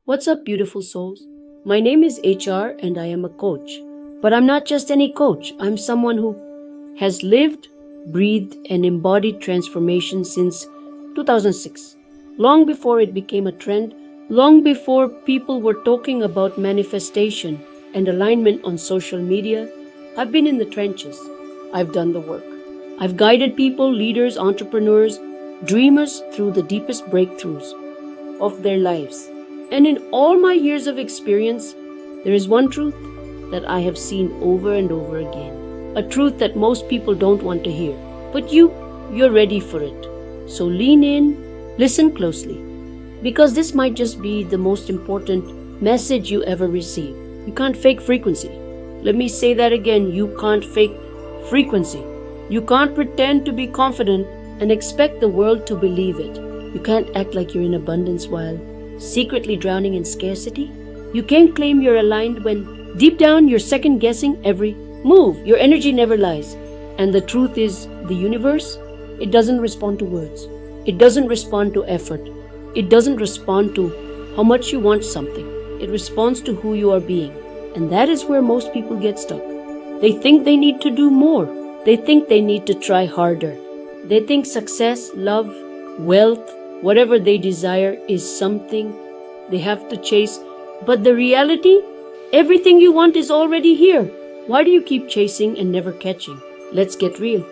What's up, beautiful souls? My name is HR and I am a coach. But I'm not just any coach. I'm someone who has lived, breathed, and embodied transformation since 2006. Long before it became a trend, long before people were talking about manifestation and alignment on social media, I've been in the trenches. I've done the work. I've guided people, leaders, entrepreneurs, dreamers through the deepest breakthroughs of their lives. And in all my years of experience, there is one truth that I have seen over and over again. A truth that most people don't want to hear. But you're ready for it. So lean in, listen closely. Because this might just be the most important message you ever receive. You can't fake frequency. Let me say that again. You can't fake frequency. You can't pretend to be confident and expect the world to believe it. You can't act like you're in abundance while secretly drowning in scarcity. You can't claim you're aligned when deep down you're second guessing every move. Your energy never lies. And the truth is, the universe, it doesn't respond to words. It doesn't respond to effort. It doesn't respond to how much you want something. It responds to who you are being. And that is where most people get stuck. They think they need to do more. They think they need to try harder. They think success, love, wealth, whatever they desire is something they have to chase. But the reality, everything you want is already here. Why do you keep chasing and never catching? Let's get real.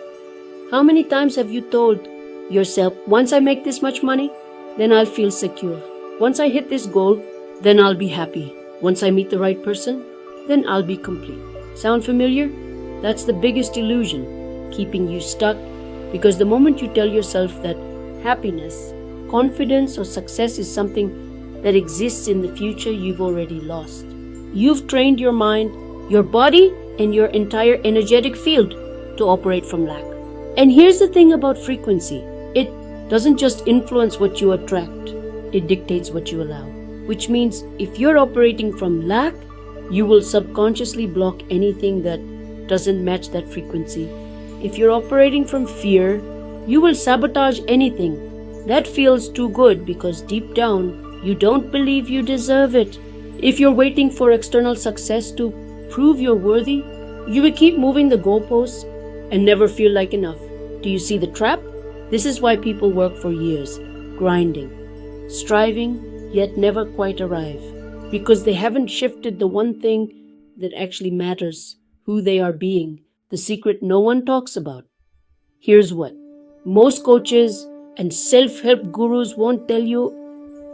How many times have you told yourself, once I make this much money, then I'll feel secure. Once I hit this goal, then I'll be happy. Once I meet the right person, then I'll be complete. Sound familiar? That's the biggest illusion, keeping you stuck, because the moment you tell yourself that happiness, confidence, or success is something that exists in the future, you've already lost. You've trained your mind, your body, and your entire energetic field to operate from lack. And here's the thing about frequency. It doesn't just influence what you attract, it dictates what you allow. Which means if you're operating from lack, you will subconsciously block anything that doesn't match that frequency. If you're operating from fear, you will sabotage anything that feels too good because deep down, you don't believe you deserve it. If you're waiting for external success to prove you're worthy, you will keep moving the goalposts and never feel like enough. Do you see the trap? This is why people work for years, grinding, striving, yet never quite arrive. Because they haven't shifted the one thing that actually matters, who they are being, the secret no one talks about. Here's what. Most coaches and self-help gurus won't tell you.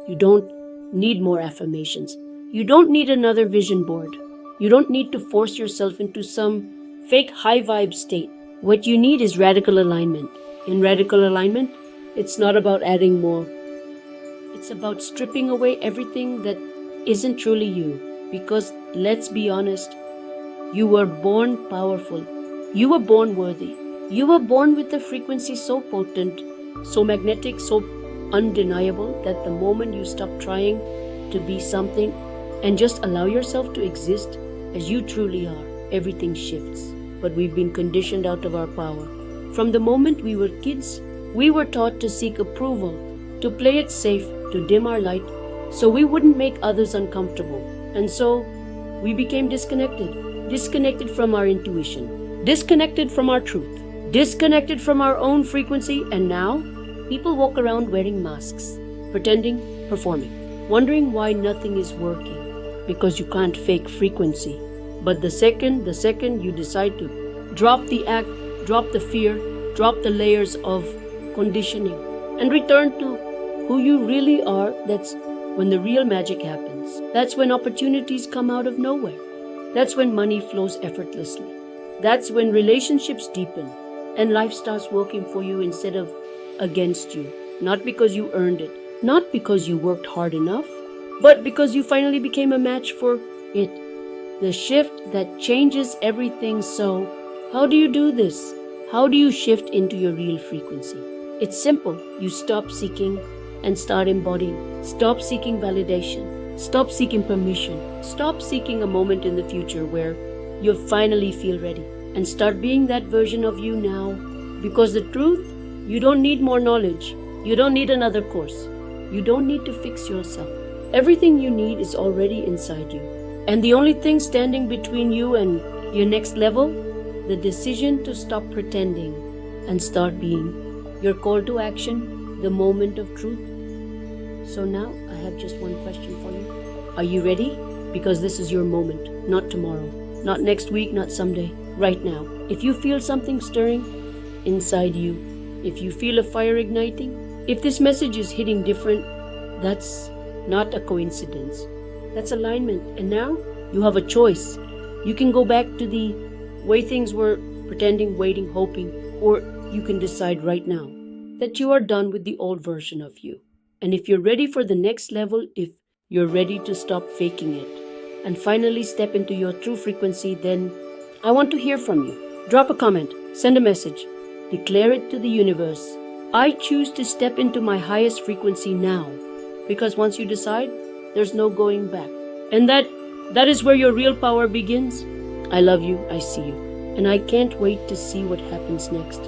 You don't need more affirmations. You don't need another vision board. You don't need to force yourself into some fake high vibe state. What you need is radical alignment. In radical alignment, it's not about adding more. It's about stripping away everything that isn't truly you. Because let's be honest, you were born powerful. You were born worthy. You were born with a frequency so potent, so magnetic, so undeniable that the moment you stop trying to be something and just allow yourself to exist as you truly are, everything shifts. But we've been conditioned out of our power. From the moment we were kids, we were taught to seek approval, to play it safe, to dim our light, so we wouldn't make others uncomfortable. And so we became disconnected from our intuition, disconnected from our truth, disconnected from our own frequency. And now people walk around wearing masks, pretending, performing, wondering why nothing is working, because you can't fake frequency. But the second you decide to drop the act, drop the fear, drop the layers of conditioning, and return to who you really are, that's when the real magic happens. That's when opportunities come out of nowhere. That's when money flows effortlessly. That's when relationships deepen and life starts working for you instead of against you. Not because you earned it, not because you worked hard enough, but because you finally became a match for it. The shift that changes everything. So, how do you do this? How do you shift into your real frequency? It's simple. You stop seeking and start embodying. Stop seeking validation. Stop seeking permission. Stop seeking a moment in the future where you'll finally feel ready. And start being that version of you now. Because the truth, you don't need more knowledge. You don't need another course. You don't need to fix yourself. Everything you need is already inside you. And the only thing standing between you and your next level, the decision to stop pretending and start being. Your call to action, the moment of truth. So now I have just one question for you. Are you ready? Because this is your moment, not tomorrow, not next week, not someday, right now. If you feel something stirring inside you, if you feel a fire igniting, if this message is hitting different, that's not a coincidence. That's alignment. And now you have a choice. You can go back to the way things were, pretending, waiting, hoping, or you can decide right now that you are done with the old version of you. And if you're ready for the next level, if you're ready to stop faking it and finally step into your true frequency, then I want to hear from you. Drop a comment, send a message, declare it to the universe. I choose to step into my highest frequency now, because once you decide, there's no going back. And that is where your real power begins. I love you, I see you, and I can't wait to see what happens next.